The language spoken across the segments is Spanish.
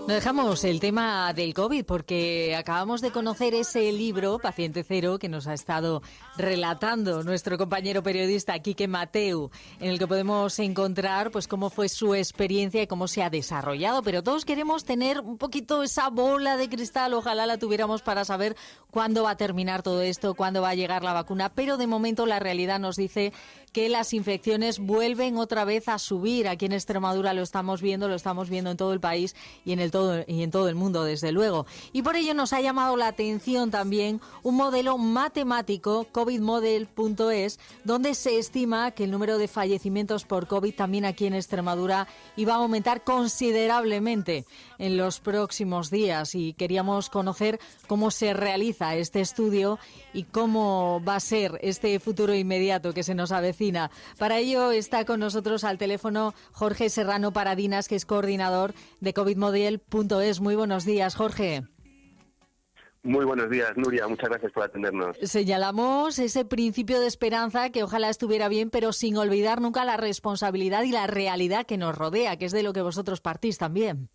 No dejamos el tema del COVID porque acabamos de conocer ese libro, Paciente Cero, que nos ha estado relatando nuestro compañero periodista Quique Mateu, en el que podemos encontrar pues cómo fue su experiencia y cómo se ha desarrollado. Pero todos queremos tener un poquito esa bola de cristal, ojalá la tuviéramos para saber cuándo va a terminar todo esto, cuándo va a llegar la vacuna. Pero de momento la realidad nos dice que las infecciones vuelven otra vez a subir. Aquí en Extremadura lo estamos viendo en todo el país y en todo el mundo, desde luego. Y por ello nos ha llamado la atención también un modelo matemático, covidmodel.es, donde se estima que el número de fallecimientos por COVID también aquí en Extremadura iba a aumentar considerablemente en los próximos días. Y queríamos conocer cómo se realiza este estudio y cómo va a ser este futuro inmediato que se nos avecina. Para ello está con nosotros al teléfono Jorge Serrano Paradinas, que es coordinador de covidmodel.es. Muy buenos días, Jorge. Muy buenos días, Nuria. Muchas gracias por atendernos. Señalamos ese principio de esperanza que ojalá estuviera bien, pero sin olvidar nunca la responsabilidad y la realidad que nos rodea, que es de lo que vosotros partís también.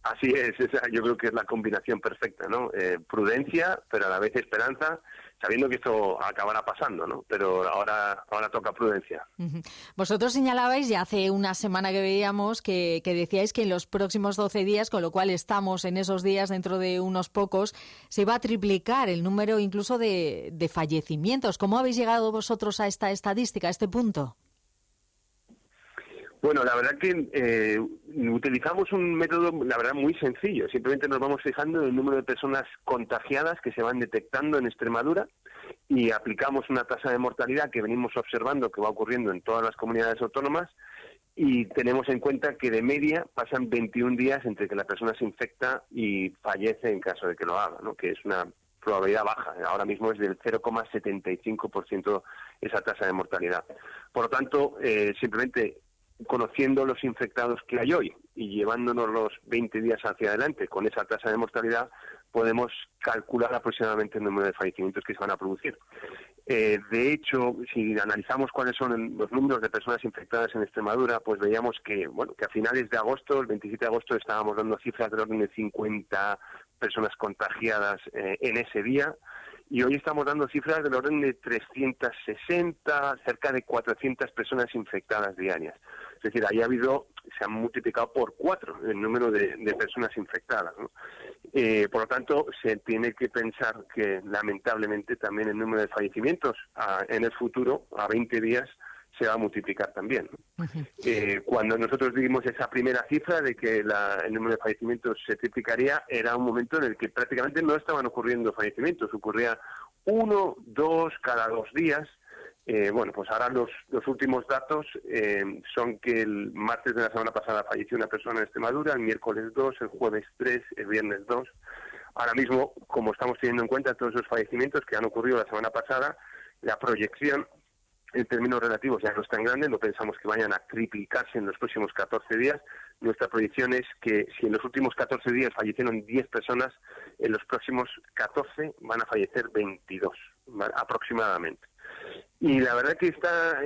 Así es, yo creo que es la combinación perfecta, ¿no? Prudencia, pero a la vez esperanza, sabiendo que esto acabará pasando, ¿no? Pero ahora toca prudencia. Uh-huh. Vosotros señalabais ya hace una semana que veíamos que decíais que en los próximos 12 días, con lo cual estamos en esos días, dentro de unos pocos, se iba a triplicar el número incluso de fallecimientos. ¿Cómo habéis llegado vosotros a esta estadística, a este punto? Bueno, la verdad que utilizamos un método, la verdad, muy sencillo. Simplemente nos vamos fijando en el número de personas contagiadas que se van detectando en Extremadura y aplicamos una tasa de mortalidad que venimos observando que va ocurriendo en todas las comunidades autónomas y tenemos en cuenta que de media pasan 21 días entre que la persona se infecta y fallece en caso de que lo haga, ¿no? Que es una probabilidad baja. Ahora mismo es del 0,75% esa tasa de mortalidad. Por lo tanto, simplemente conociendo los infectados que hay hoy y llevándonos los 20 días hacia adelante con esa tasa de mortalidad, podemos calcular aproximadamente el número de fallecimientos que se van a producir. De hecho, si analizamos cuáles son los números de personas infectadas en Extremadura, pues veíamos que, que a finales de agosto, el 27 de agosto, estábamos dando cifras del orden de 50 personas contagiadas en ese día. Y hoy estamos dando cifras del orden de 360, cerca de 400 personas infectadas diarias. Es decir, ahí se han multiplicado por 4 el número de personas infectadas, ¿no? Por lo tanto, se tiene que pensar que lamentablemente también el número de fallecimientos en el futuro, a 20 días, se va a multiplicar también, ¿no? Uh-huh. Cuando nosotros dimos esa primera cifra de que el número de fallecimientos se triplicaría, era un momento en el que prácticamente no estaban ocurriendo fallecimientos, ocurría 1, 2 cada 2 días. Pues ahora los últimos datos son que el martes de la semana pasada falleció una persona en Extremadura, el miércoles 2, el jueves 3, el viernes 2. Ahora mismo, como estamos teniendo en cuenta todos esos fallecimientos que han ocurrido la semana pasada, la proyección en términos relativos ya no es tan grande, no pensamos que vayan a triplicarse en los próximos 14 días. Nuestra proyección es que si en los últimos 14 días fallecieron 10 personas, en los próximos 14 van a fallecer 22, ¿vale? Aproximadamente. Y la verdad que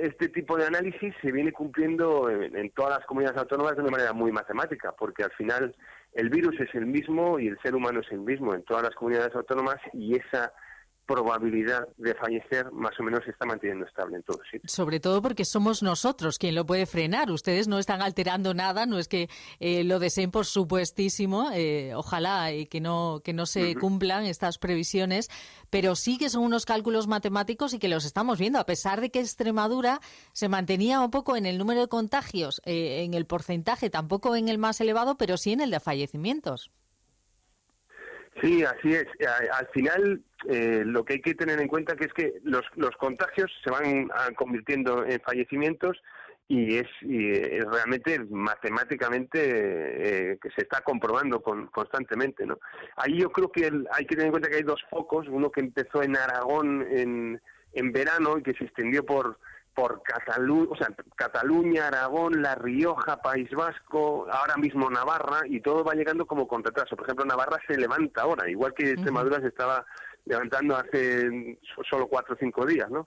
este tipo de análisis se viene cumpliendo en todas las comunidades autónomas de una manera muy matemática, porque al final el virus es el mismo y el ser humano es el mismo en todas las comunidades autónomas y esa probabilidad de fallecer más o menos se está manteniendo estable en todos sitios. Sobre todo porque somos nosotros quien lo puede frenar. Ustedes no están alterando nada, no es que lo deseen, por supuestísimo, ojalá que no se cumplan estas previsiones, pero sí que son unos cálculos matemáticos y que los estamos viendo, a pesar de que Extremadura se mantenía un poco en el número de contagios, en el porcentaje, tampoco en el más elevado, pero sí en el de fallecimientos. Sí, así es. Al final, lo que hay que tener en cuenta que es que los contagios se van convirtiendo en fallecimientos y es realmente matemáticamente que se está comprobando constantemente, ¿no? Ahí yo creo que hay que tener en cuenta que hay 2 focos, uno que empezó en Aragón en verano y que se extendió por Cataluña, Aragón, La Rioja, País Vasco, ahora mismo Navarra, y todo va llegando como con retraso. Por ejemplo, Navarra se levanta ahora, igual que Extremadura se estaba levantando hace solo 4 o 5 días, ¿no?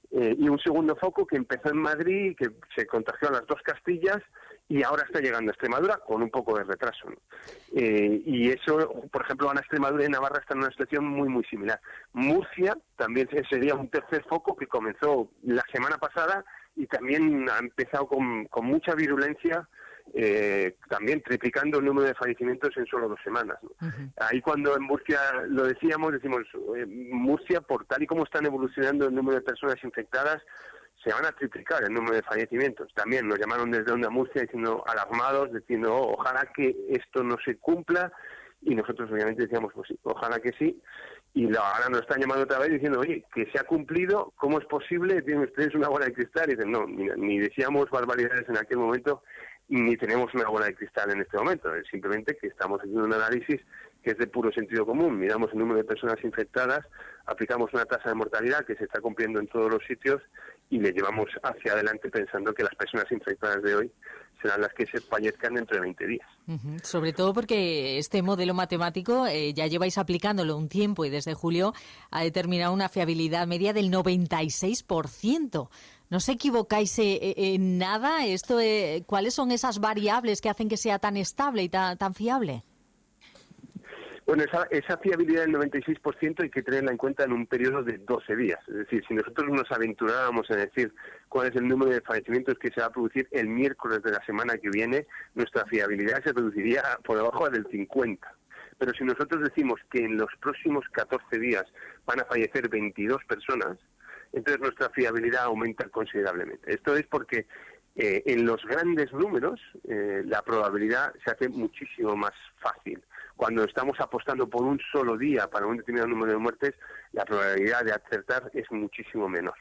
Y un segundo foco que empezó en Madrid, que se contagió a las 2 Castillas, y ahora está llegando a Extremadura con un poco de retraso, ¿no? Y eso, por ejemplo, Ana, Extremadura y Navarra están en una situación muy, muy similar. Murcia también sería un tercer foco que comenzó la semana pasada y también ha empezado con mucha virulencia, también triplicando el número de fallecimientos en solo 2 semanas, ¿no? Ahí cuando en Murcia lo decimos, Murcia, por tal y como están evolucionando el número de personas infectadas, se van a triplicar el número de fallecimientos. También nos llamaron desde Onda Murcia diciendo, alarmados, diciendo, ojalá que esto no se cumpla, y nosotros obviamente decíamos, pues sí, ojalá que sí, y ahora nos están llamando otra vez diciendo, oye, que se ha cumplido, ¿cómo es posible? ¿Tienen ustedes una bola de cristal? Y dicen, no, ni decíamos barbaridades en aquel momento, ni tenemos una bola de cristal en este momento, es simplemente que estamos haciendo un análisis que es de puro sentido común. Miramos el número de personas infectadas, aplicamos una tasa de mortalidad que se está cumpliendo en todos los sitios y le llevamos hacia adelante pensando que las personas infectadas de hoy serán las que se fallezcan dentro de 20 días. Sobre todo porque este modelo matemático ya lleváis aplicándolo un tiempo y desde julio ha determinado una fiabilidad media del 96%. ¿No os equivocáis en nada? ¿Cuáles son esas variables que hacen que sea tan estable y tan fiable? Bueno, esa fiabilidad del 96% hay que tenerla en cuenta en un periodo de 12 días. Es decir, si nosotros nos aventuráramos a decir cuál es el número de fallecimientos que se va a producir el miércoles de la semana que viene, nuestra fiabilidad se reduciría por debajo del 50%. Pero si nosotros decimos que en los próximos 14 días van a fallecer 22 personas, entonces nuestra fiabilidad aumenta considerablemente. Esto es porque en los grandes números la probabilidad se hace muchísimo más fácil. Cuando estamos apostando por un solo día para un determinado número de muertes, la probabilidad de acertar es muchísimo menor.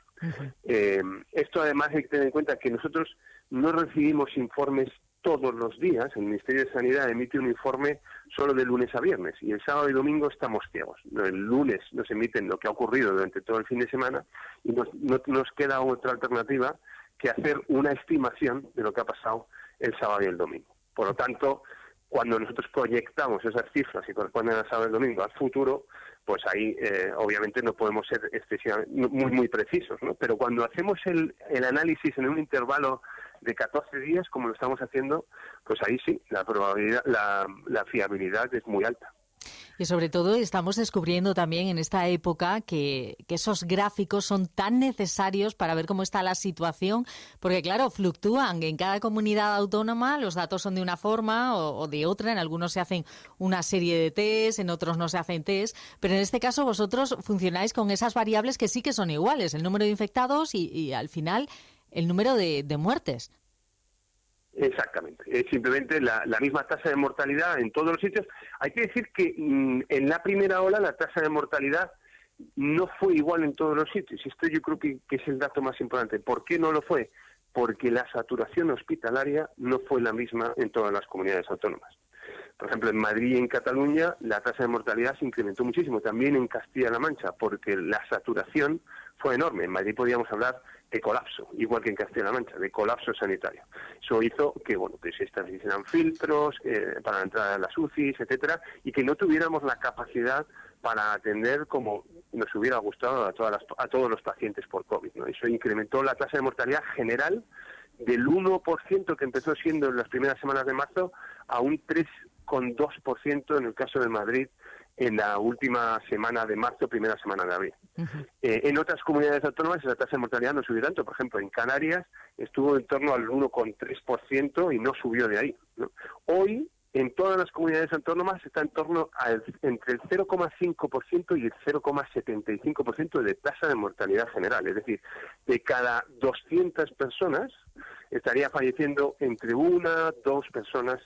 Esto además hay que tener en cuenta que nosotros no recibimos informes todos los días. El Ministerio de Sanidad emite un informe solo de lunes a viernes y el sábado y domingo estamos ciegos. El lunes nos emiten lo que ha ocurrido durante todo el fin de semana y no nos queda otra alternativa que hacer una estimación de lo que ha pasado el sábado y el domingo. Por lo tanto, cuando nosotros proyectamos esas cifras que corresponden al sábado y el domingo al futuro, pues ahí obviamente no podemos ser excesivamente muy precisos, ¿no? Pero cuando hacemos el análisis en un intervalo de 14 días, como lo estamos haciendo, pues ahí sí, la probabilidad, la fiabilidad es muy alta. Y sobre todo estamos descubriendo también en esta época que esos gráficos son tan necesarios para ver cómo está la situación, porque claro, fluctúan en cada comunidad autónoma, los datos son de una forma o de otra, en algunos se hacen una serie de test, en otros no se hacen test, pero en este caso vosotros funcionáis con esas variables que sí que son iguales, el número de infectados y al final el número de muertes. Exactamente, es simplemente la misma tasa de mortalidad en todos los sitios. Hay que decir que en la primera ola la tasa de mortalidad no fue igual en todos los sitios. Esto yo creo que es el dato más importante. ¿Por qué no lo fue? Porque la saturación hospitalaria no fue la misma en todas las comunidades autónomas. Por ejemplo, en Madrid y en Cataluña la tasa de mortalidad se incrementó muchísimo, también en Castilla-La Mancha, porque la saturación fue enorme. En Madrid podíamos hablar de colapso, igual que en Castilla-La Mancha, de colapso sanitario. Eso hizo que, pues se establecieran filtros para la entrada de las UCIs, etcétera, y que no tuviéramos la capacidad para atender como nos hubiera gustado a todos los pacientes por COVID, ¿no? Eso incrementó la tasa de mortalidad general del 1% que empezó siendo en las primeras semanas de marzo a un 3,2% en el caso de Madrid en la última semana de marzo, primera semana de abril. En otras comunidades autónomas esa tasa de mortalidad no subió tanto. Por ejemplo, en Canarias estuvo en torno al 1,3% y no subió de ahí, ¿no? Hoy, en todas las comunidades autónomas está en torno entre el 0,5% y el 0,75% de tasa de mortalidad general. Es decir, de cada 200 personas estaría falleciendo entre 1 o 2 personas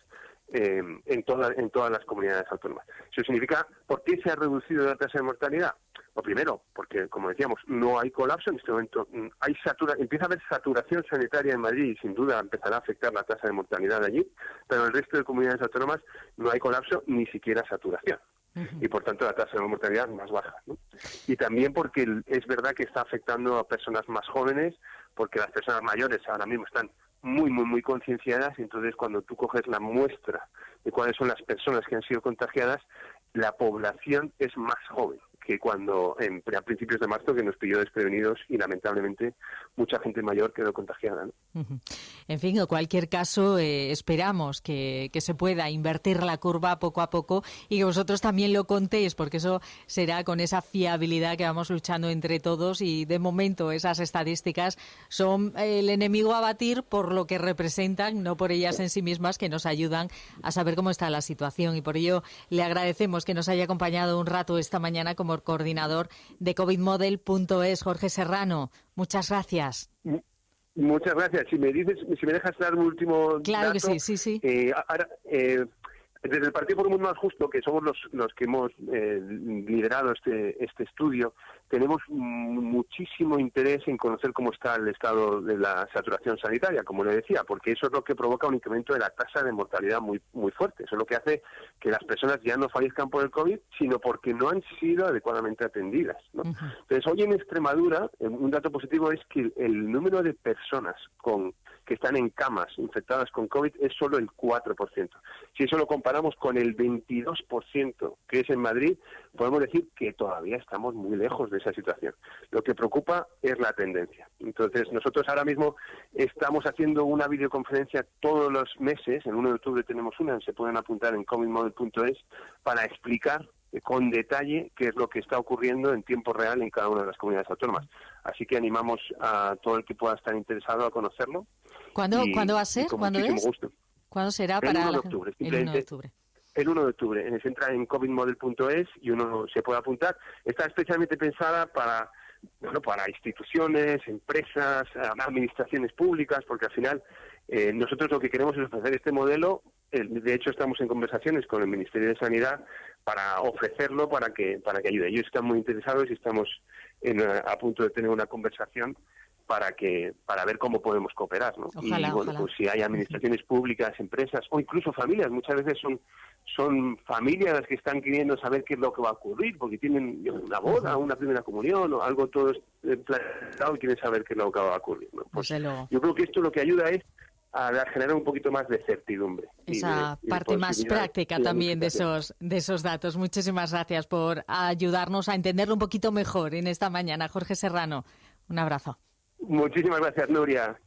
en todas las comunidades autónomas. Eso significa, ¿por qué se ha reducido la tasa de mortalidad? Lo primero, porque, como decíamos, no hay colapso en este momento. Empieza a haber saturación sanitaria en Madrid y sin duda empezará a afectar la tasa de mortalidad allí, pero en el resto de comunidades autónomas no hay colapso ni siquiera saturación. Y por tanto la tasa de mortalidad es más baja, ¿no? Y también porque es verdad que está afectando a personas más jóvenes, porque las personas mayores ahora mismo están muy concienciadas, y entonces cuando tú coges la muestra de cuáles son las personas que han sido contagiadas, la población es más joven que cuando a principios de marzo, que nos pilló desprevenidos y lamentablemente mucha gente mayor quedó contagiada, ¿no? En fin, en cualquier caso, esperamos que se pueda invertir la curva poco a poco y que vosotros también lo contéis, porque eso será con esa fiabilidad que vamos luchando entre todos, y de momento esas estadísticas son el enemigo a batir por lo que representan, no por ellas en sí mismas, que nos ayudan a saber cómo está la situación, y por ello le agradecemos que nos haya acompañado un rato esta mañana como coordinador de covidmodel.es. Jorge Serrano, muchas gracias. Muchas gracias. Si me dejas dar un último Claro dato, que sí. Ahora, desde el Partido por un Mundo Más Justo, que somos los que hemos liderado este estudio, tenemos muchísimo interés en conocer cómo está el estado de la saturación sanitaria, como le decía, porque eso es lo que provoca un incremento de la tasa de mortalidad muy fuerte. Eso es lo que hace que las personas ya no fallezcan por el COVID, sino porque no han sido adecuadamente atendidas, ¿no? Entonces, hoy en Extremadura, un dato positivo es que el número de personas que están en camas infectadas con COVID es solo el 4%. Si eso lo comparamos con el 22% que es en Madrid, podemos decir que todavía estamos muy lejos de esa situación. Lo que preocupa es la tendencia. Entonces, nosotros ahora mismo estamos haciendo una videoconferencia todos los meses. El 1 de octubre tenemos una, se pueden apuntar en covidmodel.es, para explicar con detalle qué es lo que está ocurriendo en tiempo real en cada una de las comunidades autónomas. Así que animamos a todo el que pueda estar interesado a conocerlo. ¿Cuándo va a ser? ¿Cuándo es? Gusto. ¿Cuándo será? El 1 de octubre. El 1 de octubre. El 1 de octubre. Se entra en covidmodel.es y uno se puede apuntar. Está especialmente pensada para instituciones, empresas, administraciones públicas, porque al final nosotros lo que queremos es ofrecer este modelo. De hecho, estamos en conversaciones con el Ministerio de Sanidad para ofrecerlo para que ayude. Ellos están muy interesados y estamos a punto de tener una conversación para ver cómo podemos cooperar, ¿no? Ojalá. Pues si hay administraciones públicas, empresas o incluso familias, muchas veces son familias las que están queriendo saber qué es lo que va a ocurrir, porque tienen una boda, una primera comunión o algo todo planeado y quieren saber qué es lo que va a ocurrir, ¿no? Pues yo creo que esto lo que ayuda es a generar un poquito más de certidumbre. Esa parte más práctica también de esos datos. Muchísimas gracias por ayudarnos a entenderlo un poquito mejor en esta mañana. Jorge Serrano, un abrazo. Muchísimas gracias, Nuria.